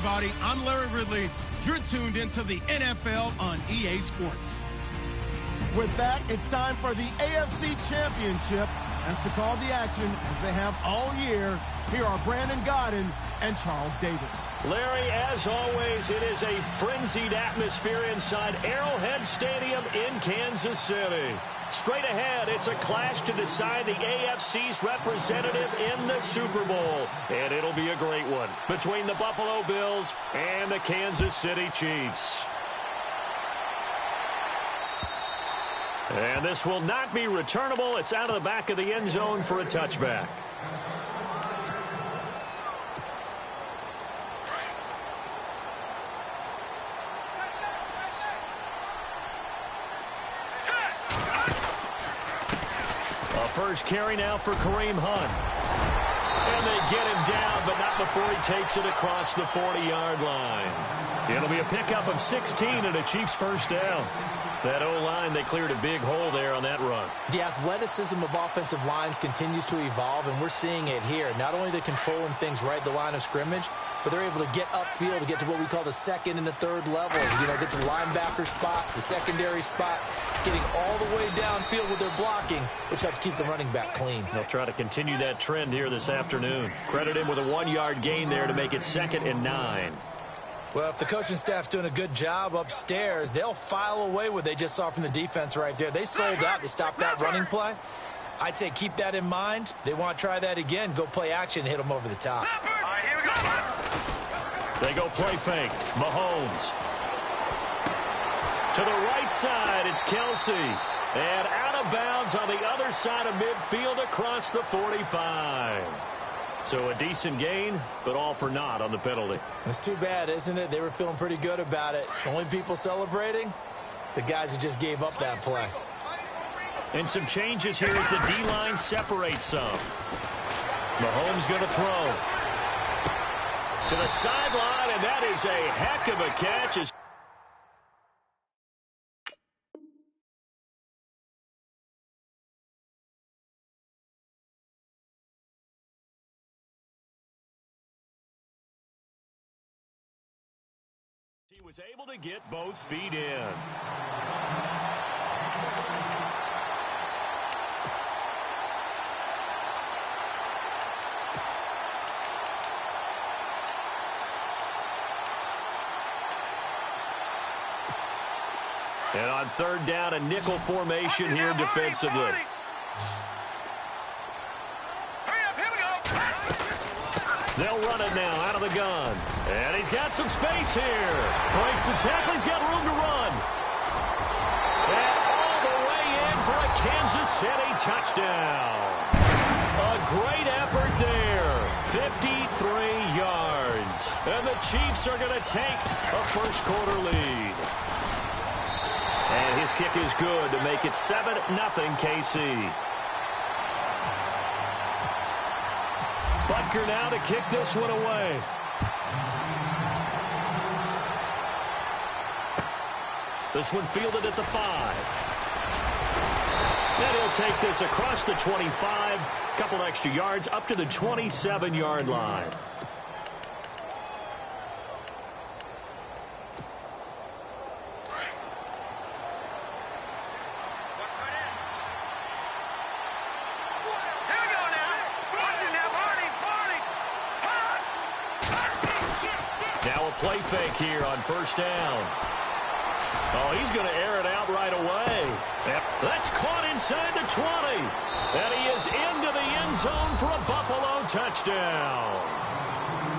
everybody. I'm Larry Ridley. You're tuned into the NFL on EA Sports. With that, it's time for the AFC Championship. And to call the action, as they have all year, here are Brandon Gaudin and Charles Davis. Larry, as always, it is a frenzied atmosphere inside Arrowhead Stadium in Kansas City. Straight ahead, it's a clash to decide the AFC's representative in the Super Bowl. And it'll be a great one between the Buffalo Bills and the Kansas City Chiefs. And this will not be returnable. It's out of the back of the end zone for a touchback. First carry now for Kareem Hunt. And they get him down, but not before he takes it across the 40-yard line. It'll be a pickup of 16 and a Chiefs first down. That O-line, they cleared a big hole there on that run. The athleticism of offensive lines continues to evolve, and we're seeing it here. Not only they're controlling things right at the line of scrimmage, but they're able to get upfield to get to what we call the second and the third levels. You know, get to the linebacker spot, the secondary spot, getting all the way downfield with their blocking, which helps keep the running back clean. They'll try to continue that trend here this afternoon. Credit him with a 1-yard gain there to make it 2nd and 9. Well, if the coaching staff's doing a good job upstairs, they'll file away what they just saw from the defense right there. They sold out to stop that running play. I'd say keep that in mind. They want to try that again. Go play action and hit them over the top. All right, here we go. They go play fake. Mahomes. To the right side, it's Kelsey. And out of bounds on the other side of midfield across the 45. So a decent gain, but all for naught on the penalty. It's too bad, isn't it? They were feeling pretty good about it. Only people celebrating, the guys who just gave up that play. And some changes here as the D-line separates some. Mahomes going to throw. To the sideline, and that is a heck of a catch. He was able to get both feet in. And on 3rd down, a nickel formation here defensively. They'll run it now out of the gun. And he's got some space here. Breaks the tackle. He's got room to run. And all the way in for a Kansas City touchdown. A great effort there. 53 yards. And the Chiefs are going to take a first-quarter lead. And his kick is good to make it 7-0 KC. Butker now to kick this one away. This one fielded at the 5. Then he'll take this across the 25. Couple extra yards up to the 27-yard line. Play fake here on 1st down. Oh, he's going to air it out right away. That's caught inside the 20. And he is into the end zone for a Buffalo touchdown.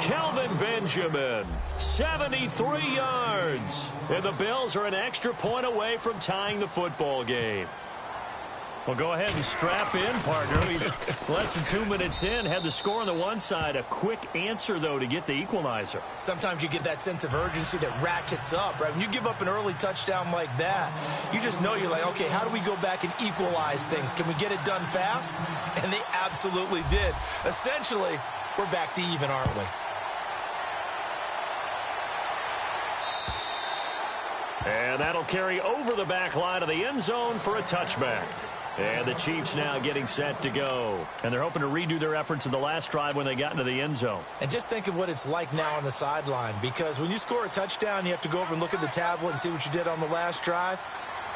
Kelvin Benjamin, 73 yards. And the Bills are an extra point away from tying the football game. Well, go ahead and strap in, partner. Less than 2 minutes in, had the score on the one side. A quick answer, though, to get the equalizer. Sometimes you get that sense of urgency that ratchets up, right? When you give up an early touchdown like that, you just know you're like, okay, how do we go back and equalize things? Can we get it done fast? And they absolutely did. Essentially, we're back to even, aren't we? And that'll carry over the back line of the end zone for a touchback. And the Chiefs now getting set to go. And they're hoping to redo their efforts in the last drive when they got into the end zone. And just think of what it's like now on the sideline, because when you score a touchdown, you have to go over and look at the tablet and see what you did on the last drive.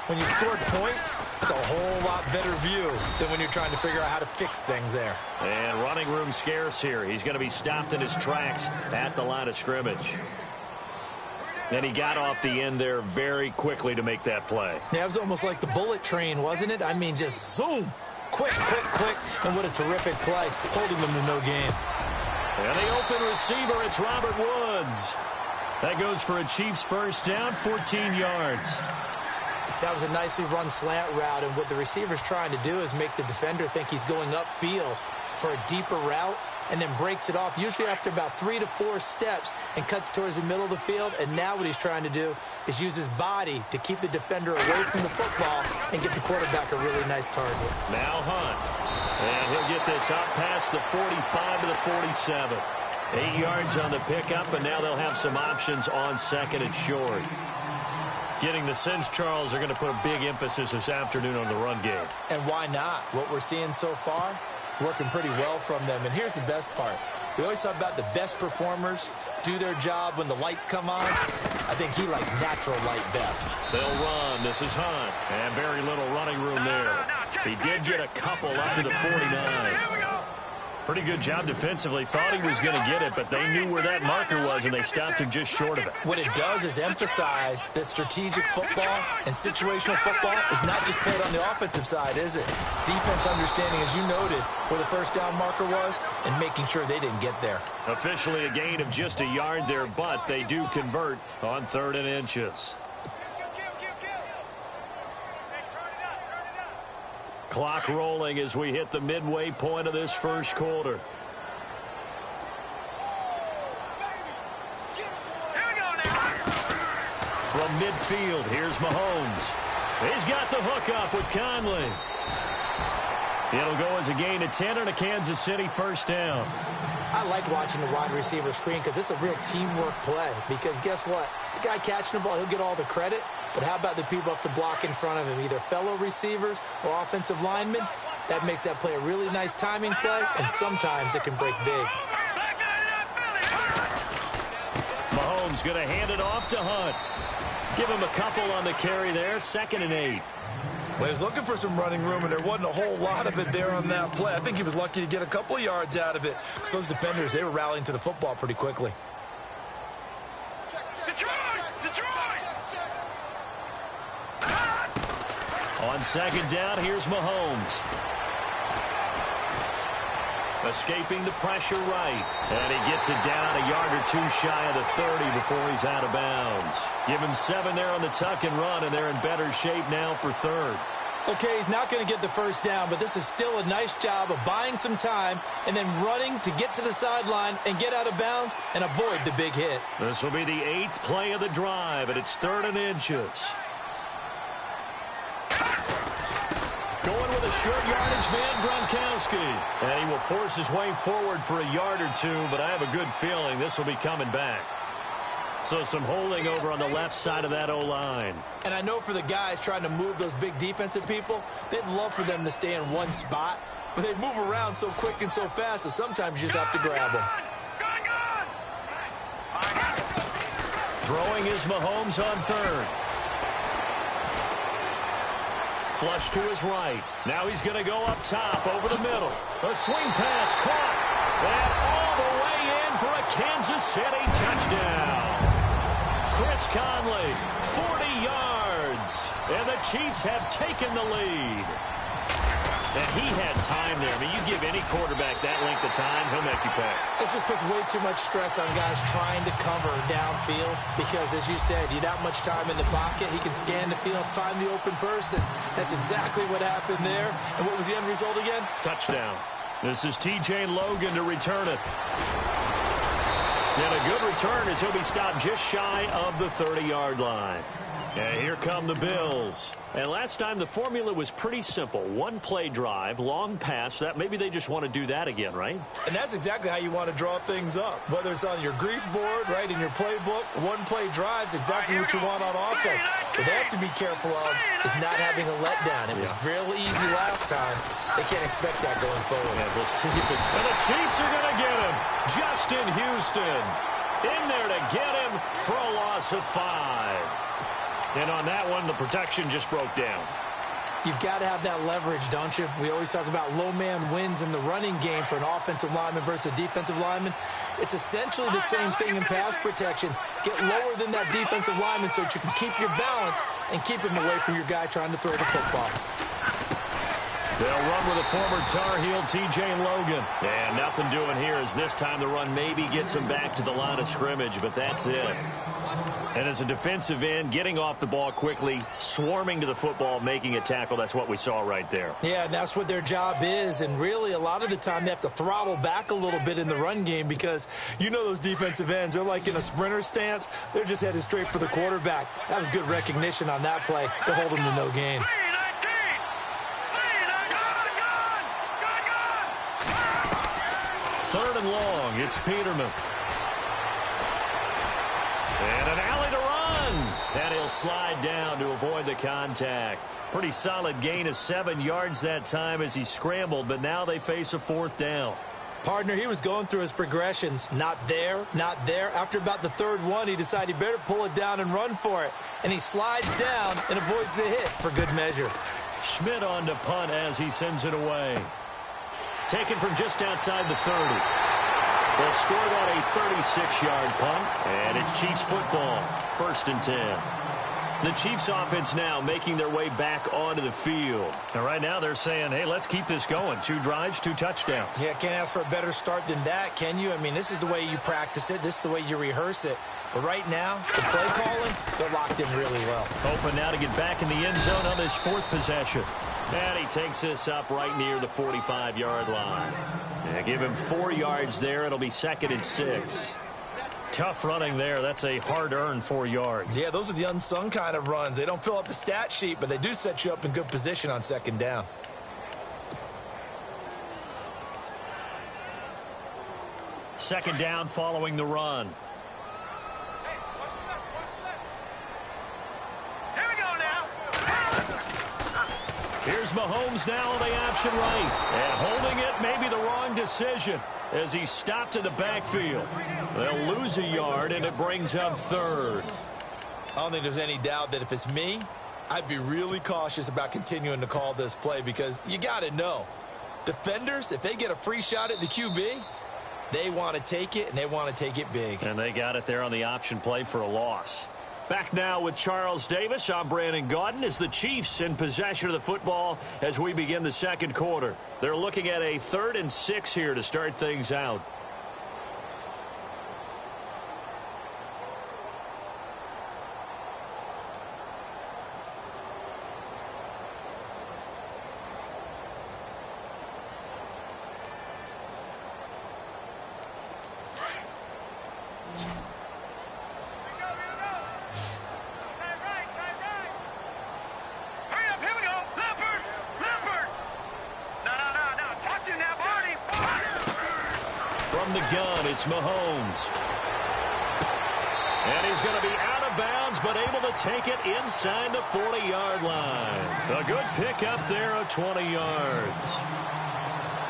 When you scored points, it's a whole lot better view than when you're trying to figure out how to fix things there. And running room scarce here. He's going to be stopped in his tracks at the line of scrimmage. And he got off the end there very quickly to make that play. Yeah, it was almost like the bullet train, wasn't it? I mean, just zoom. Quick, quick, quick. And what a terrific play, holding them to no gain. And the open receiver, it's Robert Woods. That goes for a Chiefs first down, 14 yards. That was a nicely run slant route, and what the receiver's trying to do is make the defender think he's going upfield for a deeper route, and then breaks it off, usually after about 3 to 4 steps, and cuts towards the middle of the field. And now what he's trying to do is use his body to keep the defender away from the football and get the quarterback a really nice target. Now Hunt. And he'll get this up past the 45 to the 47. 8 yards on the pickup, and now they'll have some options on second and short. Getting the sense, Charles, are going to put a big emphasis this afternoon on the run game. And why not? What we're seeing so far, working pretty well from them. And here's the best part. We always talk about the best performers do their job when the lights come on. I think he likes natural light best. They'll run. This is Hunt. And very little running room there. He did get a couple up to the 49. Pretty good job defensively. Thought he was going to get it, but they knew where that marker was, and they stopped him just short of it. What it does is emphasize that strategic football and situational football is not just played on the offensive side, is it? Defense understanding, as you noted, where the first down marker was and making sure they didn't get there. Officially a gain of just a yard there, but they do convert on 3rd and inches. Clock rolling as we hit the midway point of this first quarter. From midfield, here's Mahomes. He's got the hook up with Conley. It'll go as a gain of 10 and a Kansas City first down. I like watching the wide receiver screen because it's a real teamwork play. Because guess what? The guy catching the ball, he'll get all the credit. But how about the people up to block in front of him, either fellow receivers or offensive linemen? That makes that play a really nice timing play, and sometimes it can break big. Mahomes going to hand it off to Hunt. Give him a couple on the carry there, 2nd and 8. Well, he was looking for some running room, and there wasn't a whole lot of it there on that play. I think he was lucky to get a couple of yards out of it. So those defenders, they were rallying to the football pretty quickly. On 2nd down, here's Mahomes. Escaping the pressure right. And he gets it down a yard or 2 shy of the 30 before he's out of bounds. Give him 7 there on the tuck and run, and they're in better shape now for 3rd. Okay, he's not going to get the first down, but this is still a nice job of buying some time and then running to get to the sideline and get out of bounds and avoid the big hit. This will be the 8th play of the drive, and it's 3rd and inches. Going with a short yardage man, Gronkowski. And he will force his way forward for a yard or 2, but I have a good feeling this will be coming back. So some holding over on the left side of that O-line. And I know for the guys trying to move those big defensive people, they'd love for them to stay in one spot, but they move around so quick and so fast that sometimes you just have to grab them. Throwing is Mahomes on 3rd. Flush to his right. Now he's going to go up top, over the middle. A swing pass caught. And all the way in for a Kansas City touchdown. Chris Conley, 40 yards. And the Chiefs have taken the lead. And he had time there. I mean, you give any quarterback that length of time, he'll make you pay. It just puts way too much stress on guys trying to cover downfield because, as you said, you that much time in the pocket, he can scan the field, find the open person. That's exactly what happened there. And what was the end result again? Touchdown. This is T.J. Logan to return it. And a good return as he'll be stopped just shy of the 30-yard line. And here come the Bills. And last time the formula was pretty simple. One play drive, long pass. That maybe they just want to do that again, right? And that's exactly how you want to draw things up. Whether it's on your grease board, right, in your playbook, one play drive's exactly what you want on offense. What they have to be careful of is not having a letdown. It was real easy last time. They can't expect that going forward. Yeah, we'll see if and the Chiefs are going to get him. Justin Houston in there to get him for a loss of 5. And on that one, the protection just broke down. You've got to have that leverage, don't you? We always talk about low man wins in the running game for an offensive lineman versus a defensive lineman. It's essentially the same thing in pass protection. Get lower than that defensive lineman so that you can keep your balance and keep him away from your guy trying to throw the football. They'll run with a former Tar Heel, T.J. Logan. And nothing doing here as this time the run maybe gets him back to the line of scrimmage, but that's it. And as a defensive end, getting off the ball quickly, swarming to the football, making a tackle, that's what we saw right there. Yeah, and that's what their job is. And really, a lot of the time, they have to throttle back a little bit in the run game because you know those defensive ends, they're like in a sprinter stance. They're just headed straight for the quarterback. That was good recognition on that play to hold them to no gain. Third and long, it's Peterman. And an alley to run. And he'll slide down to avoid the contact. Pretty solid gain of 7 yards that time as he scrambled, but now they face a 4th down. Partner, he was going through his progressions. Not there, not there. After about the 3rd one, he decided he better pull it down and run for it. And he slides down and avoids the hit for good measure. Schmidt on to punt as he sends it away. Taken from just outside the 30. They'll score that a 36-yard punt, and it's Chiefs football, 1st and 10. The Chiefs offense now making their way back onto the field. And right now they're saying, hey, let's keep this going. 2 drives, 2 touchdowns. Yeah, can't ask for a better start than that, can you? I mean, this is the way you practice it. This is the way you rehearse it. But right now, the play calling, they're locked in really well. Open now to get back in the end zone on this 4th possession. And he takes this up right near the 45-yard line. Yeah, give him 4 yards there. It'll be 2nd and 6. Tough running there. That's a hard-earned 4 yards. Yeah, those are the unsung kind of runs. They don't fill up the stat sheet, but they do set you up in good position on 2nd down. Second down following the run. Here's Mahomes now on the option right. And holding it, maybe the wrong decision as he stopped in the backfield. They'll lose a yard, and it brings up 3rd. I don't think there's any doubt that if it's me, I'd be really cautious about continuing to call this play because you got to know, defenders, if they get a free shot at the QB, they want to take it, and they want to take it big. And they got it there on the option play for a loss. Back now with Charles Davis. I'm Brandon Gaudin as the Chiefs in possession of the football as we begin the 2nd quarter. They're looking at a 3rd and 6 here to start things out. From the gun, it's Mahomes. And he's going to be out of bounds, but able to take it inside the 40-yard line. A good pickup there of 20 yards.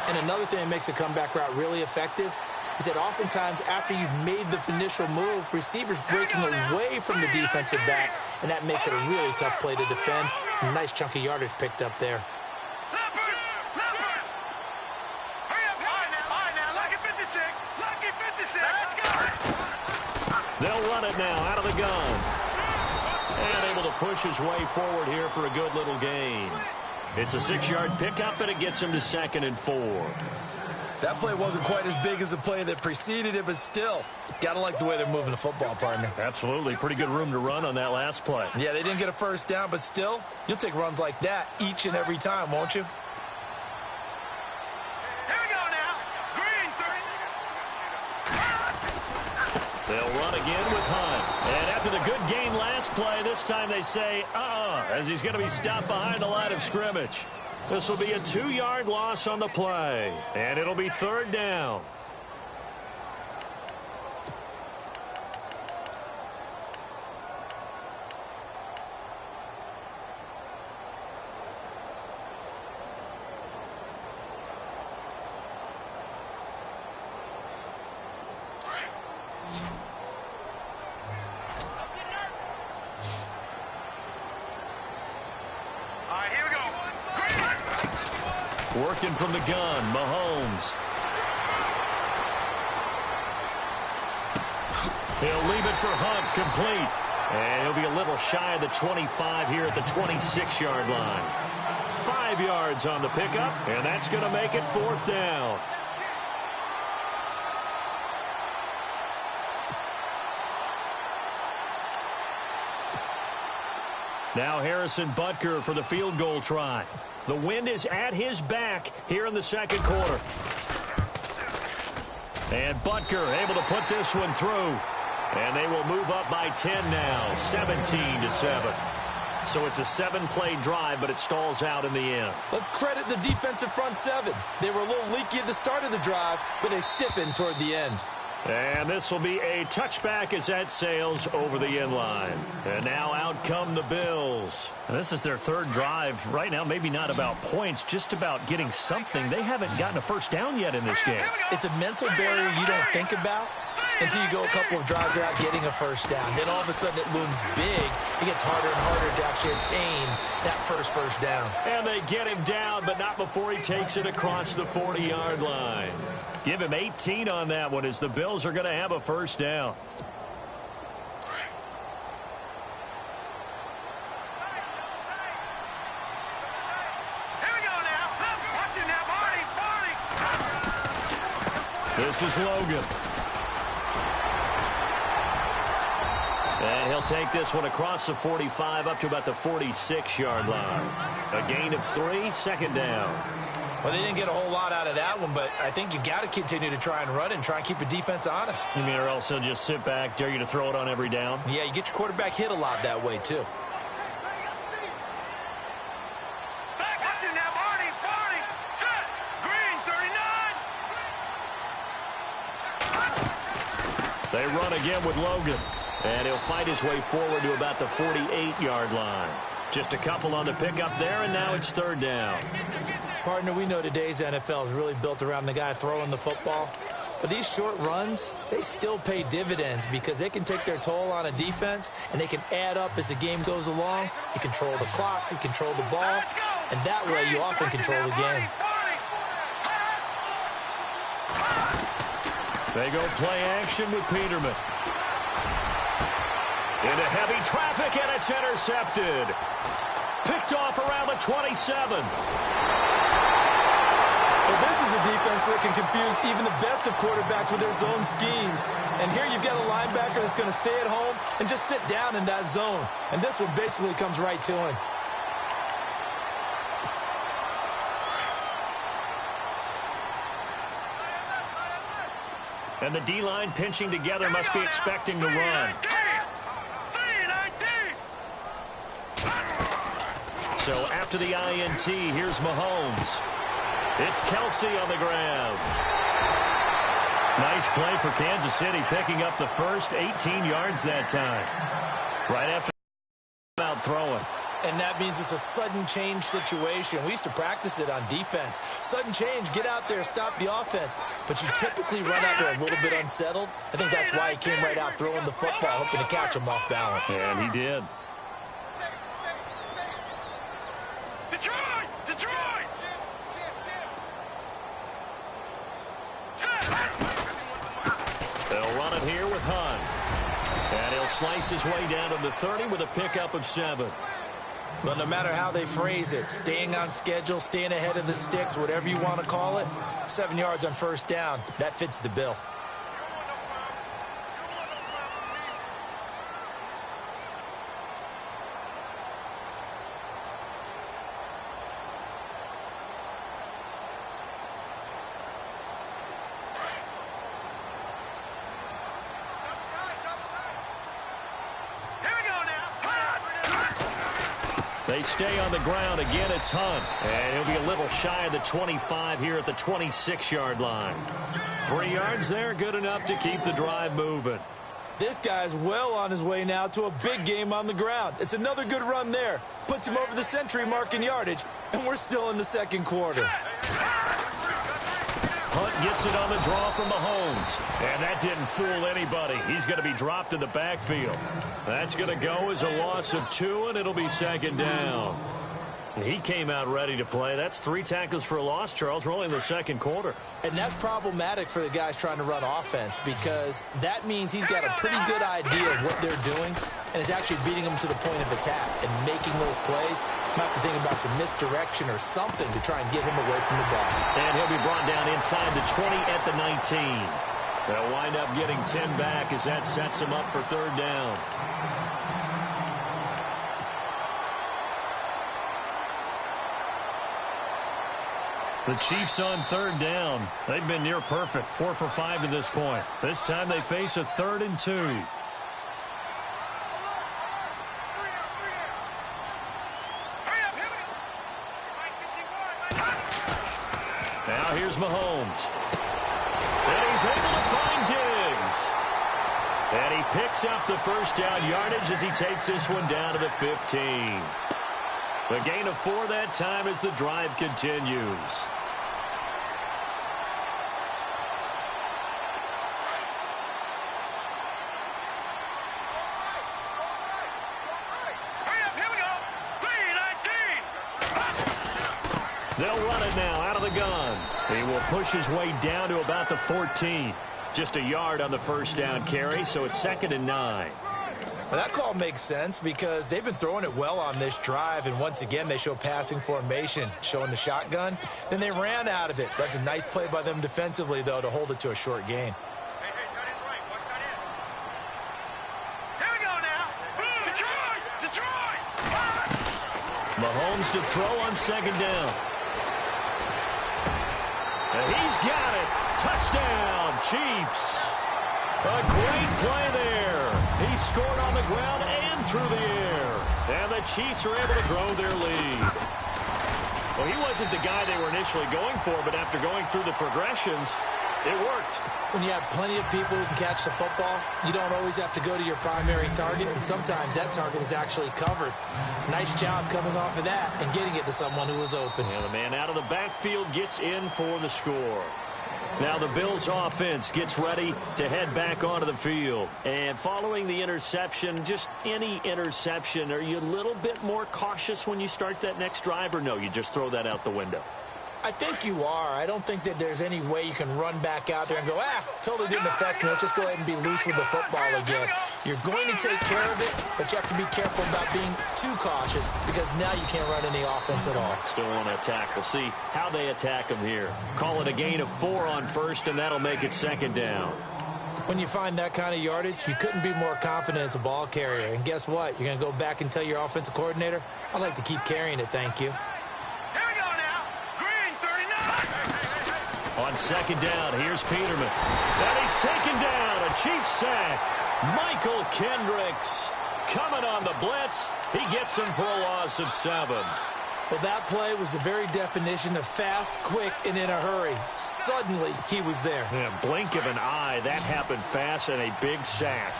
And another thing that makes a comeback route really effective is that oftentimes after you've made the initial move, receivers breaking away from the defensive back, and that makes it a really tough play to defend. A nice chunk of yardage picked up there. They'll run it now out of the gun. And able to push his way forward here for a good little gain. It's a 6-yard pickup, and it gets him to 2nd and 4. That play wasn't quite as big as the play that preceded it, but still, got to like the way they're moving the football, partner. Absolutely. Pretty good room to run on that last play. Yeah, they didn't get a 1st down, but still, you'll take runs like that each and every time, won't you? They'll run again with Hunt. And after the good gain last last play. This time they say, as he's going to be stopped behind the line of scrimmage. This will be a 2-yard loss on the play, and it'll be 3rd down. Working from the gun, Mahomes. He'll leave it for Hunt, complete. And he'll be a little shy of the 25 here at the 26-yard line. 5 yards on the pickup, and that's going to make it 4th down. Now Harrison Butker for the field goal try. The wind is at his back here in the 2nd quarter. And Butker able to put this one through. And they will move up by 10 now, 17-7. So it's a 7-play drive, but it stalls out in the end. Let's credit the defensive front 7. They were a little leaky at the start of the drive, but they stiffened toward the end. And this will be a touchback as that sails over the end line. And now out come the Bills. And this is their 3rd drive. Right now, maybe not about points, just about getting something. They haven't gotten a first down yet in this game. It's a mental barrier you don't think about until you go a couple of drives without getting a first down. Then all of a sudden it looms big. It gets harder and harder to actually attain that first down. And they get him down, but not before he takes it across the 40-yard line. Give him 18 on that one as the Bills are going to have a first down. Here we go now. Watch it now, Marty. This is Logan. And he'll take this one across the 45 up to about the 46-yard line. A gain of 3, 2nd down. Well, they didn't get a whole lot out of that one, but I think you've got to continue to try and run and try and keep the defense honest. You mean, or else they'll just sit back, dare you to throw it on every down? Yeah, you get your quarterback hit a lot that way, too. Watch it now, Marty. Set. Green, 39. They run again with Logan. And he'll fight his way forward to about the 48-yard line. Just a couple on the pickup there, and now it's 3rd down. Partner, we know today's NFL is really built around the guy throwing the football. But these short runs, they still pay dividends because they can take their toll on a defense, and they can add up as the game goes along. You control the clock, you control the ball, and that way you often control the game. They go play action with Peterman. Into heavy traffic, and it's intercepted. Picked off around the 27. Well, this is a defense that can confuse even the best of quarterbacks with their zone schemes. And here you've got a linebacker that's going to stay at home and just sit down in that zone. And this one basically comes right to him. And the D-line pinching together must be expecting to run. So after the INT, here's Mahomes. It's Kelsey on the ground. Nice play for Kansas City, picking up the first 18 yards that time. Right after out throwing. And that means it's a sudden change situation. We used to practice it on defense. Sudden change, get out there, stop the offense. But you typically run out there a little bit unsettled. I think that's why he came right out throwing the football, hoping to catch him off balance. And he did. Detroit! They'll run it here with Hunt. And he'll slice his way down to the 30 with a pickup of 7. But no matter how they phrase it, staying on schedule, staying ahead of the sticks, whatever you want to call it, 7 yards on first down, that fits the bill. They stay on the ground. Again, it's Hunt. And he'll be a little shy of the 25 here at the 26-yard line. 3 yards there, good enough to keep the drive moving. This guy's well on his way now to a big game on the ground. It's another good run there. Puts him over the century mark in yardage, and we're still in the second quarter. Hunt gets it on the draw from Mahomes. And that didn't fool anybody. He's going to be dropped in the backfield. That's going to go as a loss of 2, and it'll be second down. He came out ready to play. That's 3 tackles for a loss, Charles. We're only in the second quarter. And that's problematic for the guys trying to run offense because that means he's got a pretty good idea of what they're doing and is actually beating them to the point of attack and making those plays. Might have to think about some misdirection or something to try and get him away from the ball. And he'll be brought down inside the 20 at the 19. They'll wind up getting 10 back as that sets him up for third down. The Chiefs on third down. They've been near perfect, 4 for 5 to this point. This time they face a 3rd and 2. Now here's Mahomes. And he's able to find Diggs. And he picks up the first down yardage as he takes this one down to the 15. The gain of 4 that time as the drive continues. They'll run it now out of the gun. He will push his way down to about the 14. Just a yard on the first down carry, so it's 2nd and 9. Well, that call makes sense because they've been throwing it well on this drive, and once again they show passing formation, showing the shotgun. Then they ran out of it. That's a nice play by them defensively, though, to hold it to a short gain. Mahomes to throw on 2nd down. And he's got it. Touchdown, Chiefs. A great play there. He scored on the ground and through the air. And the Chiefs are able to grow their lead. Well, he wasn't the guy they were initially going for, but after going through the progressions, it worked. When you have plenty of people who can catch the football, you don't always have to go to your primary target, and sometimes that target is actually covered. Nice job coming off of that and getting it to someone who was open. And the man out of the backfield gets in for the score. Now the Bills offense gets ready to head back onto the field. And following the interception, just any interception, are you a little bit more cautious when you start that next drive, or no, you just throw that out the window? I think you are. I don't think that there's any way you can run back out there and go, totally didn't affect me. Let's just go ahead and be loose with the football again. You're going to take care of it, but you have to be careful about being too cautious because now you can't run any offense at all. Still want to attack. We'll see how they attack them here. Call it a gain of 4 on first, and that'll make it 2nd down. When you find that kind of yardage, you couldn't be more confident as a ball carrier. And guess what? You're going to go back and tell your offensive coordinator, I'd like to keep carrying it, thank you. On 2nd down, here's Peterman. And he's taken down. A Chiefs sack. Michael Kendricks coming on the blitz. He gets him for a loss of 7. Well, that play was the very definition of fast, quick, and in a hurry. Suddenly, he was there. Yeah, blink of an eye. That happened fast and a big sack.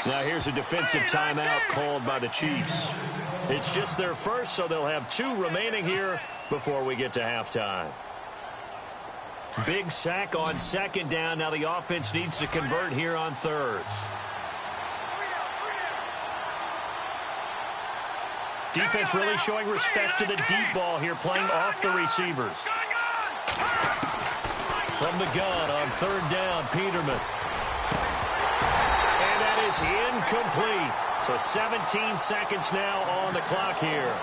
Now here's a defensive timeout called by the Chiefs. It's just their first, so they'll have 2 remaining here before we get to halftime. Big sack on 2nd down. Now the offense needs to convert here on 3rd. Defense really showing respect to the deep ball here, playing off the receivers. From the gun on 3rd down, Peterman. Is incomplete. So 17 seconds now on the clock here.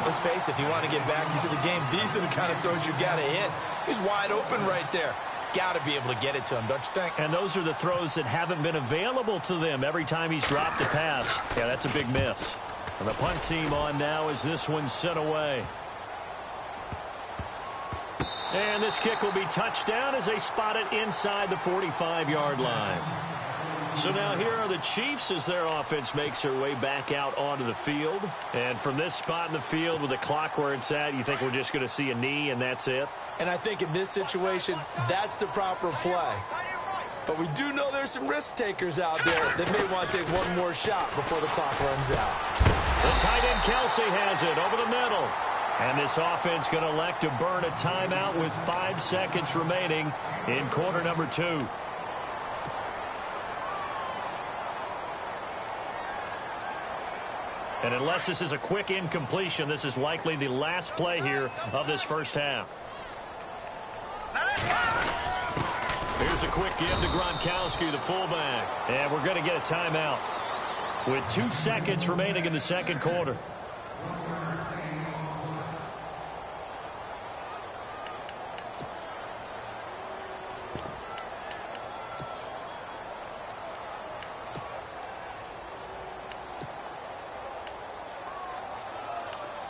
Let's face it, if you want to get back into the game, these are the kind of throws you got to hit. He's wide open right there. Got to be able to get it to him, don't you think? And those are the throws that haven't been available to them every time he's dropped a pass. Yeah, that's a big miss. And the punt team on now as this one's sent away. And this kick will be touched down as they spot it inside the 45-yard line. So now here are the Chiefs as their offense makes their way back out onto the field. And from this spot in the field with the clock where it's at, you think we're just going to see a knee and that's it? And I think in this situation, that's the proper play. But we do know there's some risk takers out there that may want to take one more shot before the clock runs out. The tight end Kelsey has it over the middle. And this offense going to elect to burn a timeout with 5 seconds remaining in quarter number 2. And unless this is a quick incompletion, this is likely the last play here of this first half. Here's a quick give to Gronkowski, the fullback. And we're going to get a timeout with 2 seconds remaining in the second quarter.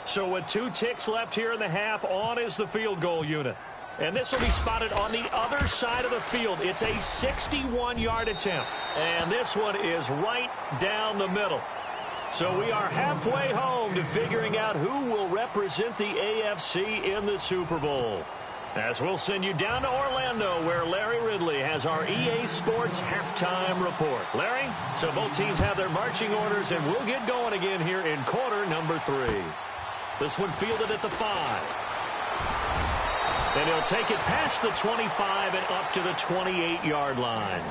So with 2 ticks left here in the half, on is the field goal unit. And this will be spotted on the other side of the field. It's a 61-yard attempt. And this one is right down the middle. So we are halfway home to figuring out who will represent the AFC in the Super Bowl. As we'll send you down to Orlando, where Larry Ridley has our EA Sports halftime report. Larry, so both teams have their marching orders, and we'll get going again here in quarter number 3. This one fielded at the 5. And he'll take it past the 25 and up to the 28-yard line.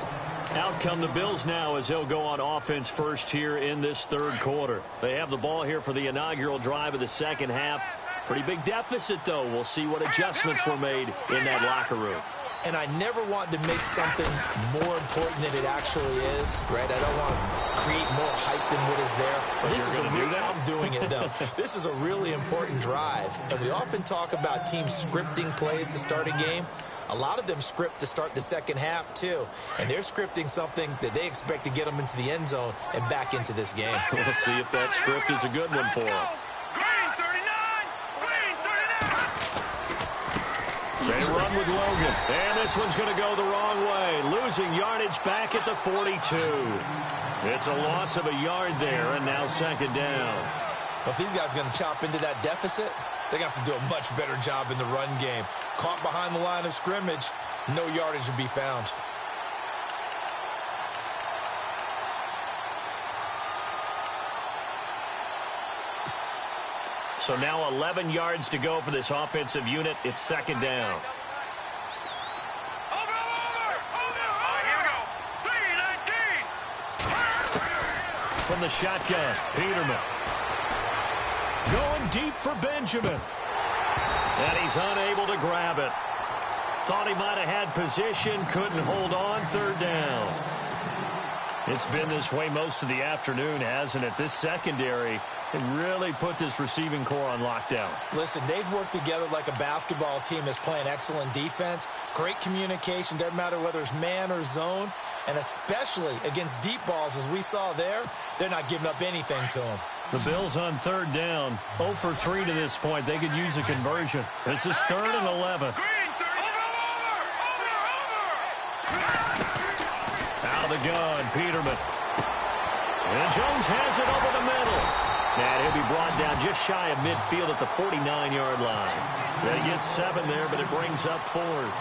Out come the Bills now as they'll go on offense first here in this third quarter. They have the ball here for the inaugural drive of the second half. Pretty big deficit, though. We'll see what adjustments were made in that locker room. And I never want to make something more important than it actually is, right? I don't want to create more hype than what is there. But this is I'm doing it, though. This is a really important drive. And we often talk about teams scripting plays to start a game. A lot of them script to start the second half, too. And they're scripting something that they expect to get them into the end zone and back into this game. We'll see if that script is a good one for them. They run with Logan. And this one's going to go the wrong way. Losing yardage back at the 42. It's a loss of a yard there, and now second down. Well, if these guys are going to chop into that deficit, they're going to have to do a much better job in the run game. Caught behind the line of scrimmage, no yardage to be found. So now 11 yards to go for this offensive unit. It's second down. From the shotgun, Peterman. Going deep for Benjamin. And he's unable to grab it. Thought he might have had position, couldn't hold on, third down. It's been this way most of the afternoon, hasn't it? This secondary really put this receiving core on lockdown. Listen, they've worked together like a basketball team that's playing excellent defense. Great communication, doesn't matter whether it's man or zone. And especially against deep balls, as we saw there, they're not giving up anything to them. The Bills on third down, 0 for 3 to this point. They could use a conversion. This is 3rd and 11. Out of the gun, Peterman. And Jones has it over the middle. And he'll be brought down just shy of midfield at the 49-yard line. They get 7 there, but it brings up 4th.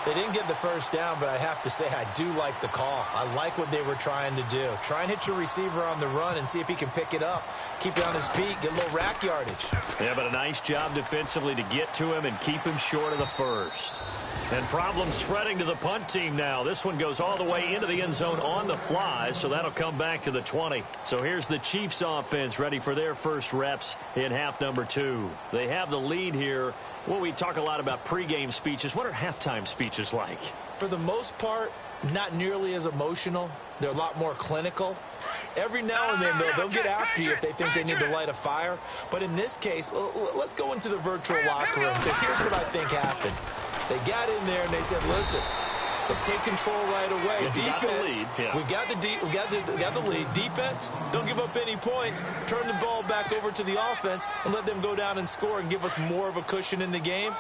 They didn't get the first down, but I have to say I do like the call. I like what they were trying to do. Try and hit your receiver on the run and see if he can pick it up. Keep it on his feet, get a little rack yardage. Yeah, but a nice job defensively to get to him and keep him short of the first. And problems spreading to the punt team now. This one goes all the way into the end zone on the fly, so that'll come back to the 20. So here's the Chiefs offense ready for their first reps in half number 2. They have the lead here. Well, we talk a lot about pregame speeches. What are halftime speeches like? For the most part, not nearly as emotional. They're a lot more clinical. Every now and then, they'll get after you if they think they need to light a fire. But in this case, let's go into the virtual locker room, because here's what I think happened. They got in there and they said, listen, let's take control right away. Defense, we got the lead. Defense, don't give up any points. Turn the ball back over to the offense and let them go down and score and give us more of a cushion in the game.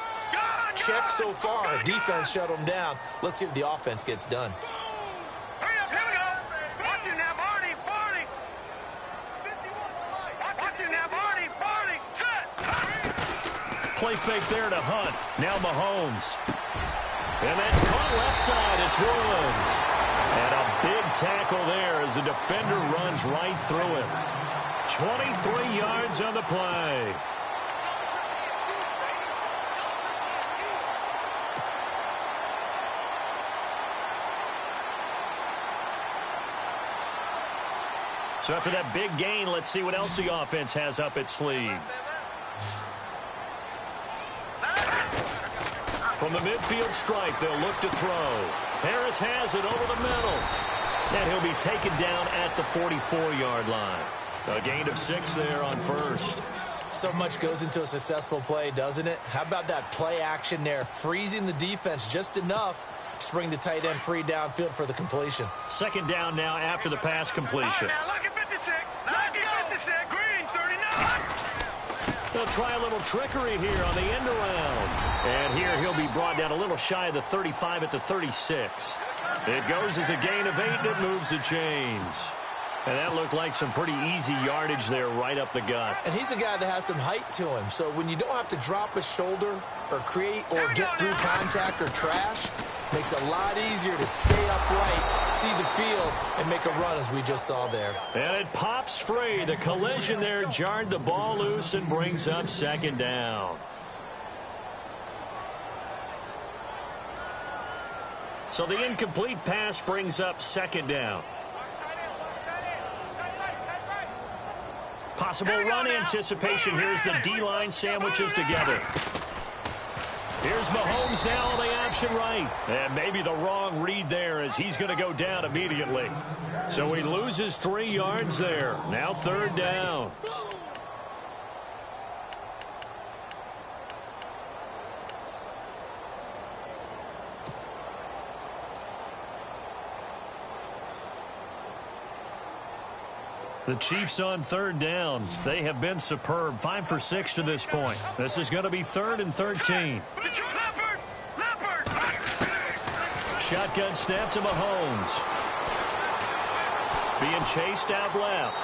check so far. Defense shut them down. Let's see if the offense gets done. Hurry up, here we go. Watch it now, Barney, Barney. Watch it now, Barney, Barney. Set. Play fake there to Hunt. Now Mahomes. And that's caught left side. It's Woods. And a big tackle there as the defender runs right through him. 23 yards on the play. So after that big gain, let's see what else the offense has up its sleeve. From the midfield stripe, they'll look to throw. Harris has it over the middle. And he'll be taken down at the 44-yard line. A gain of 6 there on first. So much goes into a successful play, doesn't it? How about that play action there, freezing the defense just enough to bring the tight end free downfield for the completion. Second down now after the pass completion. Now look at 56. Look at 56. Green, 39. They'll try a little trickery here on the end around. And here he'll be brought down a little shy of the 35 at the 36. It goes as a gain of 8, and it moves the chains. And that looked like some pretty easy yardage there right up the gut. And he's a guy that has some height to him. So when you don't have to drop a shoulder or create or get through contact or trash, makes it a lot easier to stay upright, see the field, and make a run as we just saw there. And it pops free. The collision there jarred the ball loose and brings up second down. So the incomplete pass brings up second down. Possible run anticipation. Here's the D-line sandwiches together. Here's Mahomes now on the option right. And maybe the wrong read there as he's going to go down immediately. So he loses 3 yards there. Now third down. The Chiefs on third down. They have been superb. 5 for 6 to this point. This is going to be 3rd and 13. Shotgun snap to Mahomes. Being chased out left.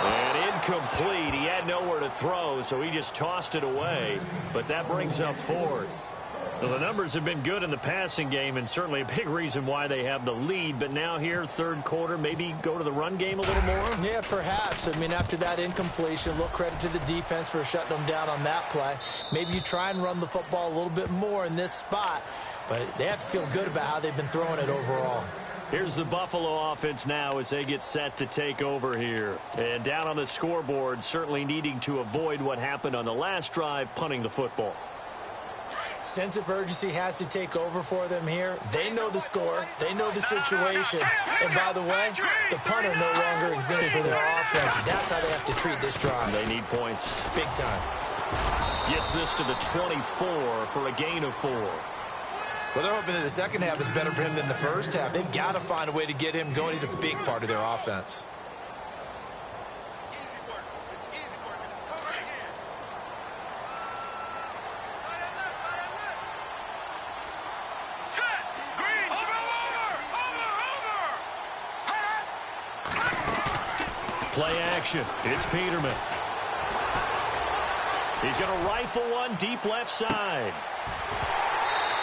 And incomplete. He had nowhere to throw, so he just tossed it away. But that brings up 4th. Well, the numbers have been good in the passing game, and certainly a big reason why they have the lead. But now here, third quarter, maybe go to the run game a little more? Yeah, perhaps. I mean, after that incompletion, a little credit to the defense for shutting them down on that play. Maybe you try and run the football a little bit more in this spot. But they have to feel good about how they've been throwing it overall. Here's the Buffalo offense now as they get set to take over here. And down on the scoreboard, certainly needing to avoid what happened on the last drive, punting the football. Sense of urgency has to take over for them here. They know the score. They know the situation. And by the way, the punter no longer exists for their offense. That's how they have to treat this drive. They need points. Big time. Gets this to the 24 for a gain of 4. Well, they're hoping that the second half is better for him than the first half. They've got to find a way to get him going. He's a big part of their offense. Play action. It's Peterman. He's going to rifle one deep left side.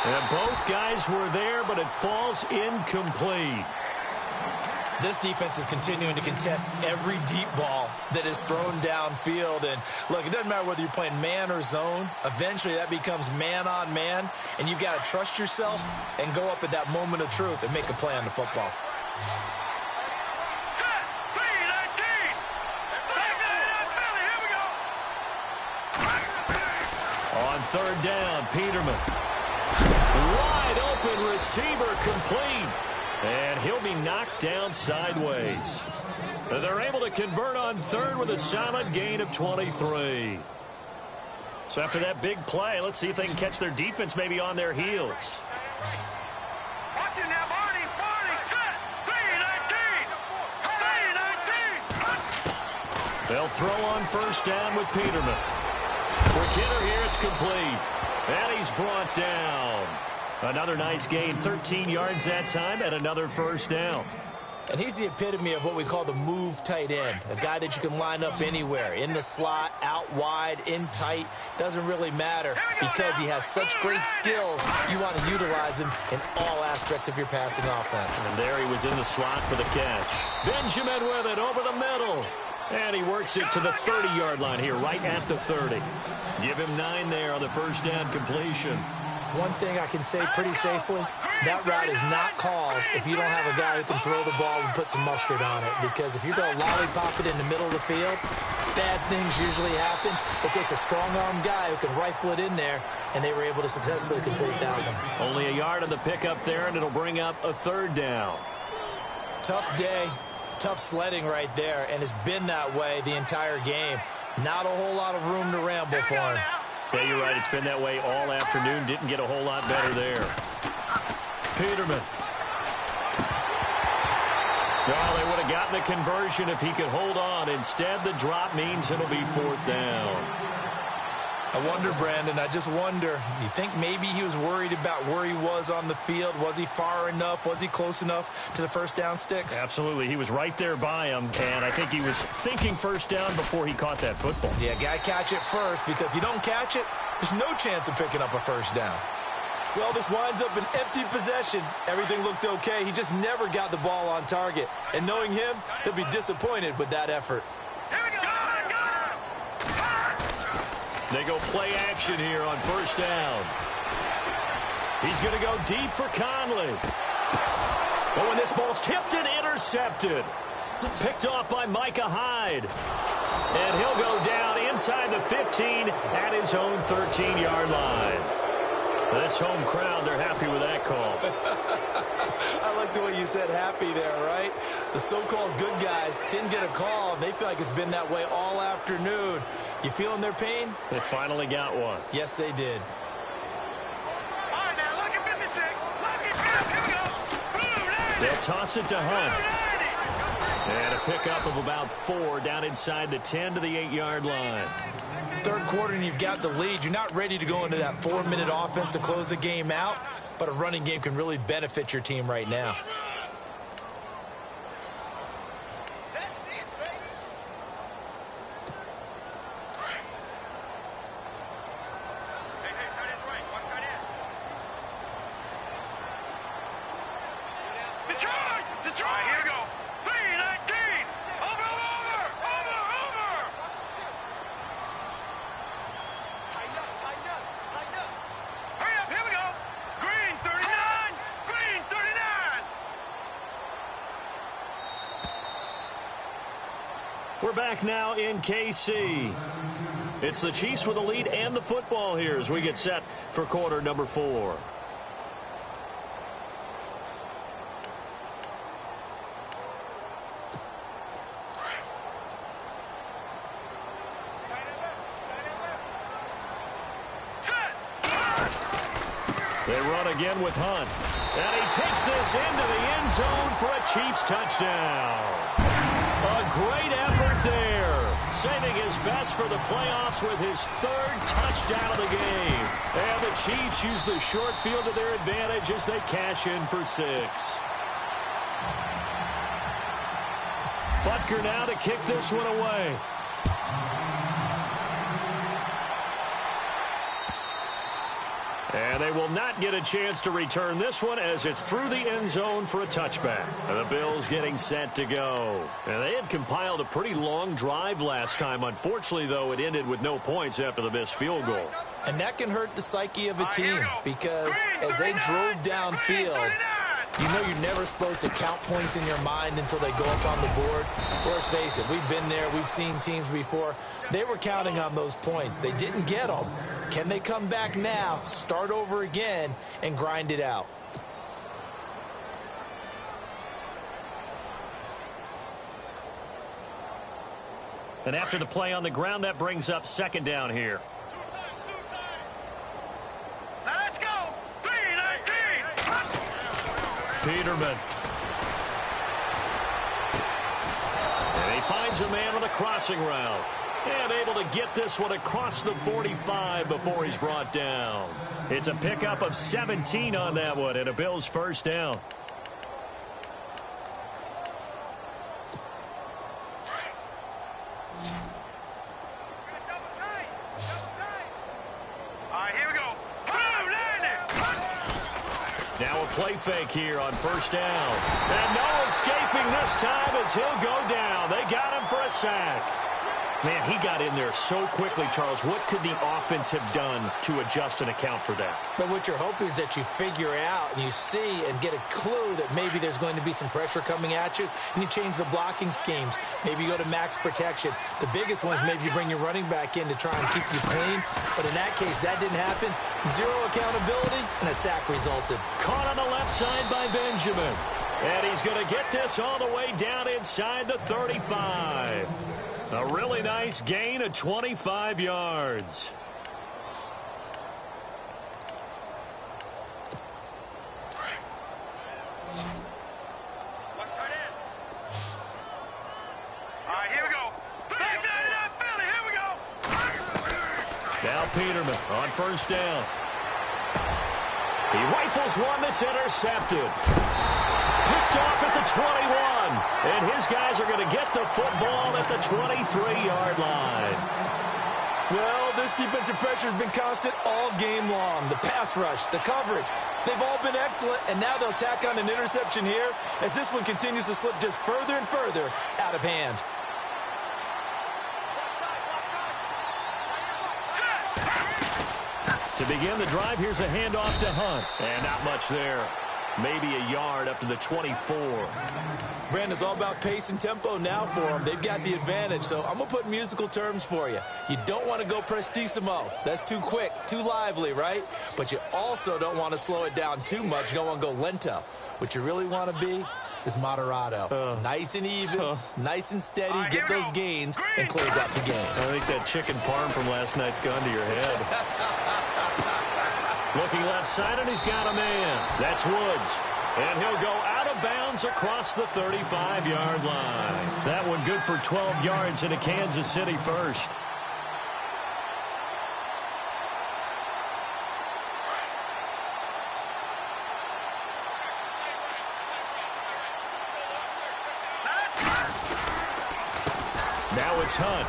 And both guys were there, but it falls incomplete. This defense is continuing to contest every deep ball that is thrown downfield. And, look, it doesn't matter whether you're playing man or zone. Eventually, that becomes man on man. And you've got to trust yourself and go up at that moment of truth and make a play on the football. On third down, Peterman. Wide open receiver complete. And he'll be knocked down sideways. They're able to convert on third with a solid gain of 23. So after that big play, let's see if they can catch their defense maybe on their heels. Watch it now, Barney, set, 3-19. They'll throw on first down with Peterman. For Kidder here, it's complete. And he's brought down. Another nice gain, 13 yards that time, and another first down. And he's the epitome of what we call the move tight end, a guy that you can line up anywhere, in the slot, out wide, in tight, doesn't really matter because he has such great skills. You want to utilize him in all aspects of your passing offense. And there he was in the slot for the catch. Benjamin with it over the middle. And he works it to the 30-yard line here, right at the 30. Give him 9 there on the first down completion. One thing I can say pretty safely, that route is not called if you don't have a guy who can throw the ball and put some mustard on it. Because if you're going to lollipop it in the middle of the field, bad things usually happen. It takes a strong-arm guy who can rifle it in there, and they were able to successfully complete that one. Only a yard on the pickup there, and it'll bring up a third down. Tough day, tough sledding right there, and it's been that way the entire game. Not a whole lot of room to ramble for him. Yeah, you're right. It's been that way all afternoon. Didn't get a whole lot better there. Peterman. Well, they would have gotten a conversion if he could hold on. Instead, the drop means it'll be fourth down. I wonder, Brandon, I just wonder, you think maybe he was worried about where he was on the field? Was he far enough? Was he close enough to the first down sticks? Absolutely. He was right there by him, and I think he was thinking first down before he caught that football. Yeah, got to catch it first, because if you don't catch it, there's no chance of picking up a first down. Well, this winds up an empty possession. Everything looked okay. He just never got the ball on target. And knowing him, he'll be disappointed with that effort. They go play action here on first down. He's going to go deep for Conley. Oh, and this ball's tipped and intercepted. Picked off by Micah Hyde. And he'll go down inside the 15 at his own 13-yard line. This home crowd, they're happy with that call. I like the way you said happy there, right? The so-called good guys didn't get a call. They feel like it's been that way all afternoon. You feeling their pain? They finally got one. Yes, they did. All right, now, look at 56. Look at 50. Here we go. They'll toss it to Hunt. And a pickup of about 4 down inside the 10 to the 8-yard line. Third quarter and you've got the lead. You're not ready to go into that 4-minute offense to close the game out, but a running game can really benefit your team right now. Detroit, here we go. 3-19. Over. Hurry up, here we go. Green 39. Green 39. We're back now in KC. It's the Chiefs with the lead and the football here as we get set for quarter number 4. They run again with Hunt. And he takes this into the end zone for a Chiefs touchdown. A great effort there. Saving his best for the playoffs with his 3rd touchdown of the game. And the Chiefs use the short field to their advantage as they cash in for 6. Butker now to kick this one away. And they will not get a chance to return this one as it's through the end zone for a touchback. And the Bills getting set to go. And they had compiled a pretty long drive last time. Unfortunately, though, it ended with no points after the missed field goal. And that can hurt the psyche of a team because as they drove downfield, you know you're never supposed to count points in your mind until they go up on the board. Let's face it, we've been there. We've seen teams before. They were counting on those points. They didn't get them. Can they come back now, start over again, and grind it out? And after the play on the ground, that brings up 2nd down here. Now let's go. 3-19. Peterman. And he finds a man on the crossing route. And able to get this one across the 45 before he's brought down. It's a pickup of 17 on that one and a Bills first down. Now a play fake here on first down. And no escaping this time as he'll go down. They got him for a sack. Man, he got in there so quickly, Charles. What could the offense have done to adjust and account for that? But what you're hoping is that you figure out and you see and get a clue that maybe there's going to be some pressure coming at you, and you change the blocking schemes. Maybe you go to max protection. The biggest one is maybe you bring your running back in to try and keep you clean. But in that case, that didn't happen. Zero accountability, and a sack resulted. Caught on the left side by Benjamin. And he's going to get this all the way down inside the 35. A really nice gain of 25 yards. Here we go. Here we go. Now Peterman on first down. He rifles one that's intercepted. Picked off at the 21. And his guys are going to get the football at the 23-yard line. Well, this defensive pressure has been constant all game long. The pass rush, the coverage, they've all been excellent, and now they'll tack on an interception here as this one continues to slip just further and further out of hand. To begin the drive, here's a handoff to Hunt. And not much there. Maybe a yard up to the 24. Brandon, it's all about pace and tempo now for them. They've got the advantage, so I'm going to put musical terms for you. You don't want to go prestissimo. That's too quick, too lively, right? But you also don't want to slow it down too much. You don't want to go lento. What you really want to be is moderato. Nice and even, nice and steady, get those gains, and close out the game. I think that chicken parm from last night's gone to your head. Looking left side, and he's got a man. That's Woods. And he'll go out of bounds across the 35-yard line. That one good for 12 yards into Kansas City first. Now it's Hunt.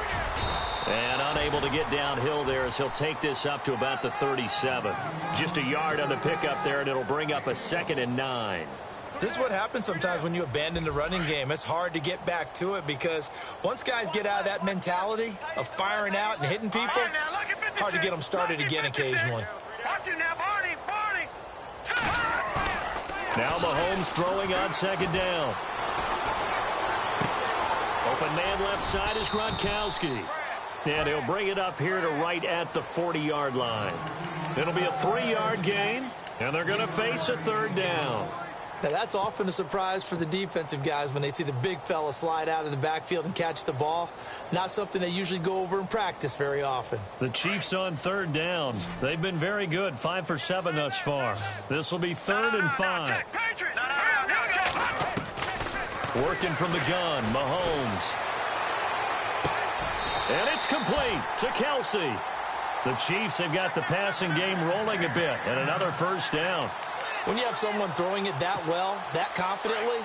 And unable to get downhill there as he'll take this up to about the 37. Just a yard on the pickup there, and it'll bring up a 2nd and 9. This is what happens sometimes when you abandon the running game. It's hard to get back to it because once guys get out of that mentality of firing out and hitting people, hard to get them started again occasionally. Now Mahomes throwing on 2nd down. Open man left side is Gronkowski. And he'll bring it up here to right at the 40-yard line. It'll be a 3-yard gain, and they're going to face a 3rd down. Now, that's often a surprise for the defensive guys when they see the big fella slide out of the backfield and catch the ball. Not something they usually go over in practice very often. The Chiefs on 3rd down. They've been very good, 5 for 7 thus far. This will be 3rd and 5. Working from the gun, Mahomes. And it's complete to Kelsey. The Chiefs have got the passing game rolling a bit, and another 1st down. When you have someone throwing it that well, that confidently,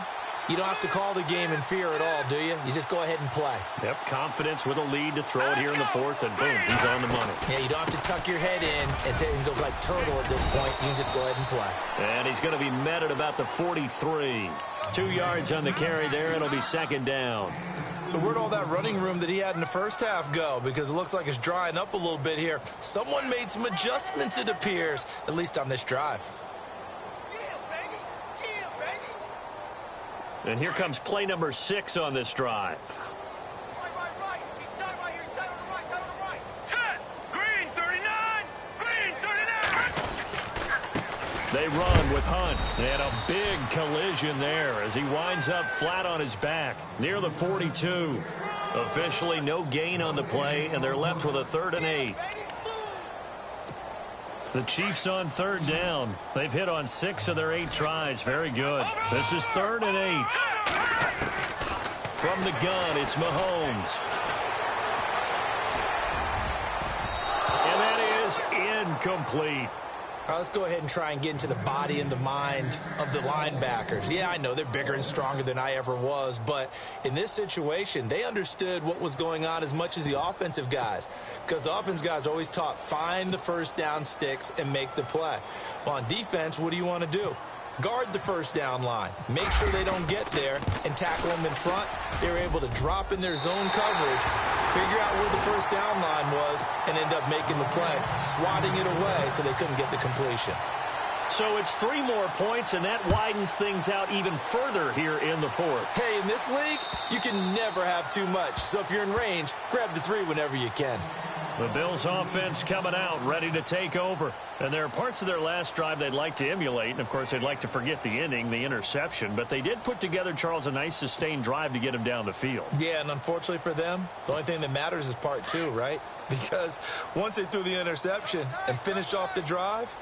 you don't have to call the game in fear at all, do you? You just go ahead and play. Yep, confidence with a lead to throw it here in the 4th, and boom, he's on the money. Yeah, you don't have to tuck your head in and go like turtle at this point. You can just go ahead and play. And he's going to be met at about the 43. 2 yards on the carry there. It'll be 2nd down. So where'd all that running room that he had in the first half go? Because it looks like it's drying up a little bit here. Someone made some adjustments, it appears, at least on this drive. And here comes play number 6 on this drive. They run with Hunt, and a big collision there as he winds up flat on his back near the 42. Officially no gain on the play, and they're left with a 3rd and 8. The Chiefs on 3rd down. They've hit on 6 of their 8 tries. Very good. This is 3rd and 8. From the gun, it's Mahomes. is incomplete. All right, let's go ahead and try and get into the body and the mind of the linebackers. Yeah, I know they're bigger and stronger than I ever was, but in this situation, they understood what was going on as much as the offensive guys, because the offensive guys are always taught, find the first down sticks and make the play. Well, on defense, what do you want to do? Guard the first down line. Make sure they don't get there and tackle them in front. They were able to drop in their zone coverage, figure out where the first down line was, and end up making the play, swatting it away so they couldn't get the completion. So it's 3 more points, and that widens things out even further here in the fourth. Hey, in this league, you can never have too much. So if you're in range, grab the 3 whenever you can. The Bills offense coming out, ready to take over. And there are parts of their last drive they'd like to emulate. And, of course, they'd like to forget the inning, the interception. But they did put together, Charles, a nice sustained drive to get him down the field. Yeah, and unfortunately for them, the only thing that matters is part 2, right? Because once they threw the interception and finished off the drive,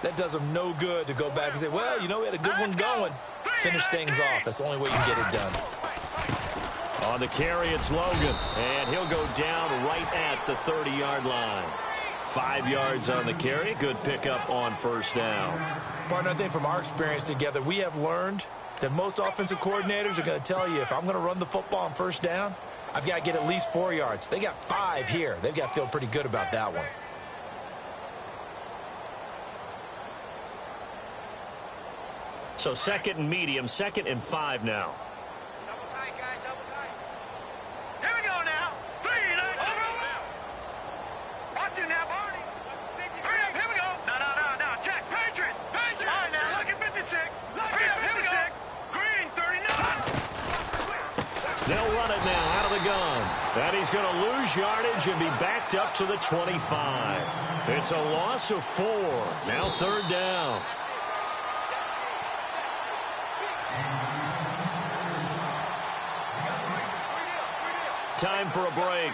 that does them no good to go back and say, well, you know, we had a good one going. Finish things off. That's the only way you can get it done. On the carry, it's Logan, and he'll go down right at the 30-yard line. 5 yards on the carry. Good pickup on first down. Partner, I think from our experience together, we have learned that most offensive coordinators are going to tell you, if I'm going to run the football on first down, I've got to get at least 4 yards. They got 5 here. They've got to feel pretty good about that one. So 2nd and medium, 2nd and 5 now. They'll run it now out of the gun. And he's going to lose yardage and be backed up to the 25. It's a loss of 4. Now 3rd down. Time for a break.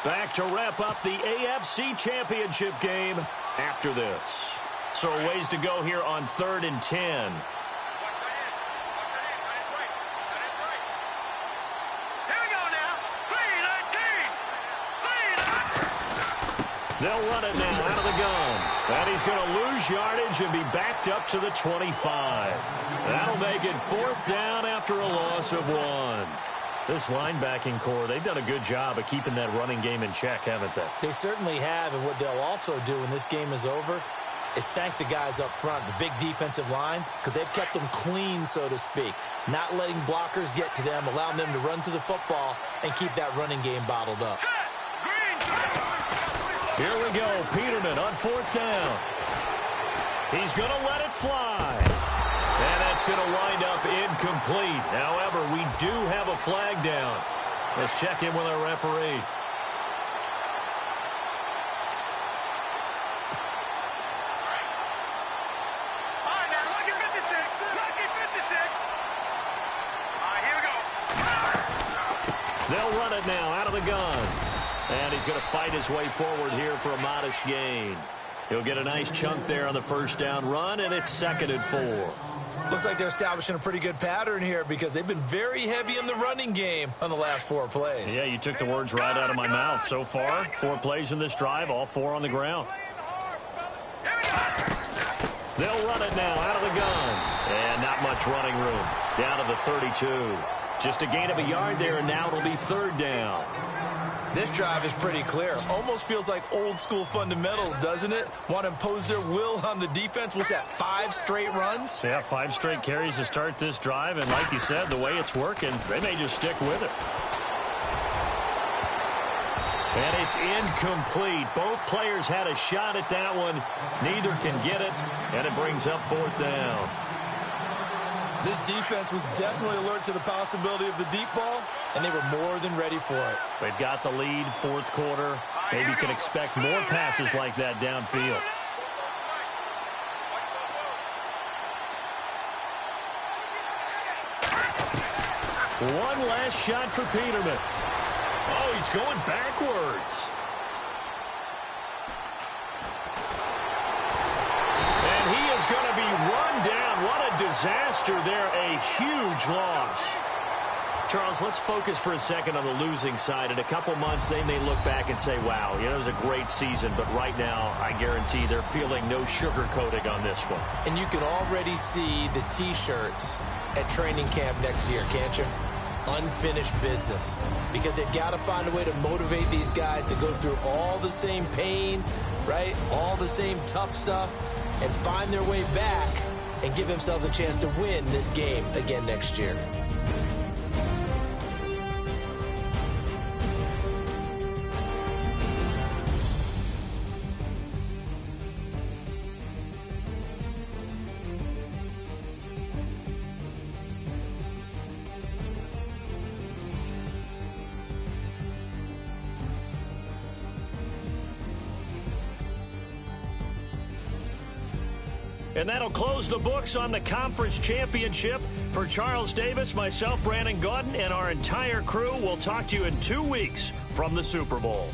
Back to wrap up the AFC Championship game after this. So a ways to go here on 3rd and 10. They'll run it now out of the gun. And he's going to lose yardage and be backed up to the 25. That'll make it 4th down after a loss of 1. This linebacking core, they've done a good job of keeping that running game in check, haven't they? They certainly have, and what they'll also do when this game is over is thank the guys up front, the big defensive line, because they've kept them clean, so to speak. Not letting blockers get to them, allowing them to run to the football and keep that running game bottled up. Here we go. Peterman on 4th down. He's going to let it fly. And that's going to wind up incomplete. However, we do have a flag down. Let's check in with our referee. All right, now, lucky 56. Lucky 56. All right, here we go. They'll run it now out of the gun. And he's going to fight his way forward here for a modest gain. He'll get a nice chunk there on the first down run, and it's 2nd and 4. Looks like they're establishing a pretty good pattern here because they've been very heavy in the running game on the last 4 plays. Yeah, you took the words right out of my mouth. So far, 4 plays in this drive, all 4 on the ground. They'll run it now out of the gun. And not much running room. Down to the 32. Just a gain of a yard there, and now it'll be 3rd down. This drive is pretty clear. Almost feels like old school fundamentals, doesn't it? Want to impose their will on the defense. What's that, 5 straight runs? Yeah, 5 straight carries to start this drive. And like you said, the way it's working, they may just stick with it. And it's incomplete. Both players had a shot at that one. Neither can get it. And it brings up 4th down. This defense was definitely alert to the possibility of the deep ball, and they were more than ready for it. They've got the lead, 4th quarter. Maybe can expect more passes like that downfield. One last shot for Peterman. Oh, he's going backwards. And he is going to be run down. What a disaster there. A huge loss. Charles, let's focus for a second on the losing side. In a couple months, they may look back and say, wow, it was a great season. But right now, I guarantee they're feeling no sugarcoating on this one. And you can already see the T-shirts at training camp next year, can't you? Unfinished business. Because they've got to find a way to motivate these guys to go through all the same pain, right? All the same tough stuff, and find their way back and give themselves a chance to win this game again next year. And that'll close the books on the conference championship. For Charles Davis, myself, Brandon Gaudin, and our entire crew, we'll talk to you in 2 weeks from the Super Bowl.